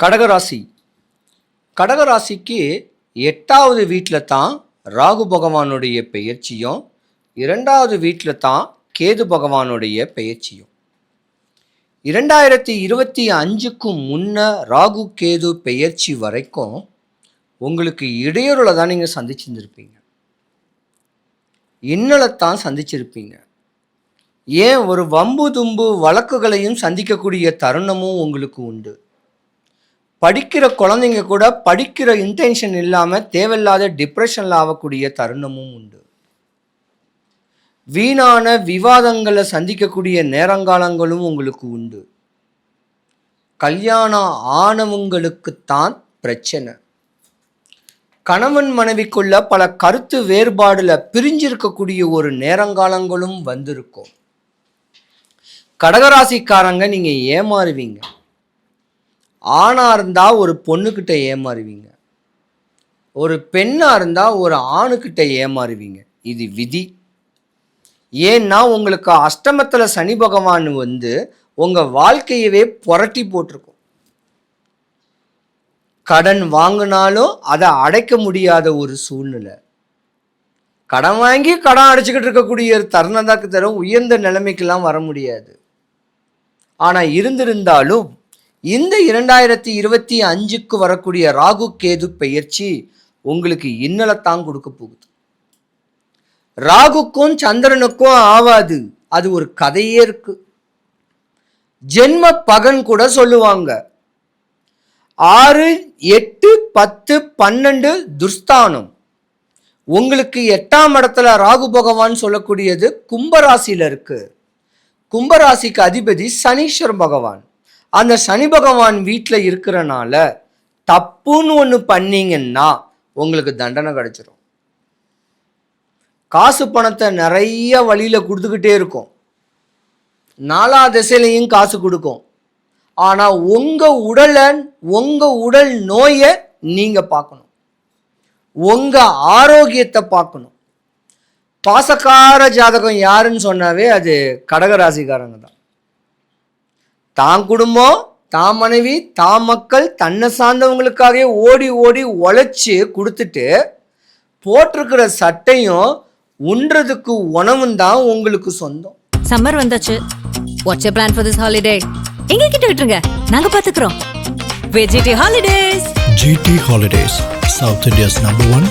கடகராசி. கடகராசிக்கு 8வது வீட்டில் தான் ராகு பகவானுடைய பெயர்ச்சியும் 2வது வீட்டில் தான் கேது பகவானுடைய பெயர்ச்சியும். 2025க்கு முன்ன ராகு கேது பெயர்ச்சி வரைக்கும் உங்களுக்கு இடையூறுல தான் நீங்கள் சந்திச்சிருந்துருப்பீங்க, இன்னலத்தான் சந்திச்சிருப்பீங்க. ஏன் ஒரு வம்பு தும்பு வழக்குகளையும் சந்திக்கக்கூடிய தருணமும் உங்களுக்கு உண்டு. படிக்கிற குழந்தைங்க கூட படிக்கிற இன்டென்ஷன் இல்லாமல் தேவையில்லாத டிப்ரெஷனில் ஆகக்கூடிய தருணமும் உண்டு. வீணான விவாதங்களை சந்திக்கக்கூடிய நேரங்காலங்களும் உங்களுக்கு உண்டு. கல்யாணம் ஆனவங்களுக்குத்தான் பிரச்சனை. கணவன் மனைவிக்குள்ள பல கருத்து வேறுபாடுல பிரிஞ்சிருக்கக்கூடிய ஒரு நேரங்காலங்களும் வந்திருக்கும். கடகராசிக்காரங்க நீங்க ஏமாறுவீங்க. ஆணா இருந்தா ஒரு பொண்ணுக்கிட்ட ஏமாறுவீங்க, ஒரு பெண்ணா இருந்தா ஒரு ஆணுக்கிட்ட ஏமாறுவீங்க. இது விதி. ஏன்னா உங்களுக்கு அஷ்டமத்துல சனி பகவான் உங்க வாழ்க்கையவே புரட்டி போட்டிருக்கும். கடன் வாங்கினாலும் அதை அடைக்க முடியாத ஒரு சூழ்நிலை. கடன் வாங்கி கடன் அடைச்சிக்கிட்டு இருக்கக்கூடிய தருணதாக்கு தரும் உயர்ந்த நிலைமைக்கெல்லாம் வர முடியாது. ஆனா இருந்திருந்தாலும் இந்த 2025க்கு வரக்கூடிய ராகு கேது பெயர்ச்சி உங்களுக்கு இன்னலத்தான் கொடுக்க போகுது. ராகுக்கும் சந்திரனுக்கும் ஆவாது, அது ஒரு கதையே இருக்கு. ஜென்ம பகன் கூட சொல்லுவாங்க. 6, 8, 10, 12 துர்ஸ்தானம். உங்களுக்கு 8ஆம் இடத்துல ராகு பகவான் சொல்லக்கூடியது கும்பராசியில இருக்கு. கும்பராசிக்கு அதிபதி சனீஸ்வர பகவான். அந்த சனி பகவான் வீட்டில் இருக்கிறனால தப்புன்னு ஒன்று பண்ணீங்கன்னா உங்களுக்கு தண்டனை கிடைச்சிடும். காசு பணத்தை நிறைய வழியில் கொடுத்துக்கிட்டே இருக்கும், 4 திசையிலையும் காசு கொடுக்கும். ஆனால் உங்கள் உடல் நோயை நீங்கள் பார்க்கணும், உங்கள் ஆரோக்கியத்தை பார்க்கணும். பாசக்கார ஜாதகம் யாருன்னு சொன்னாவே அது கடகராசிக்காரங்க தான். தான் குடும்பம், தான் மனைவி, தான் மக்கள், தன்னை சார்ந்தவங்களுக்காகவே ஓடி ஓடி உழைச்சி கொடுத்துட்டு போட்டிருக்கிற சட்டையும் உண்றதுக்கு உணவும் தான் உங்களுக்கு சொந்தம். சம்மர் வந்தாச்சு. What's your plan for this holiday? எங்க கிட்ட விட்டுருங்க, நாங்க பாத்துக்கிறோம். GT Holidays. GT Holidays, South India's #1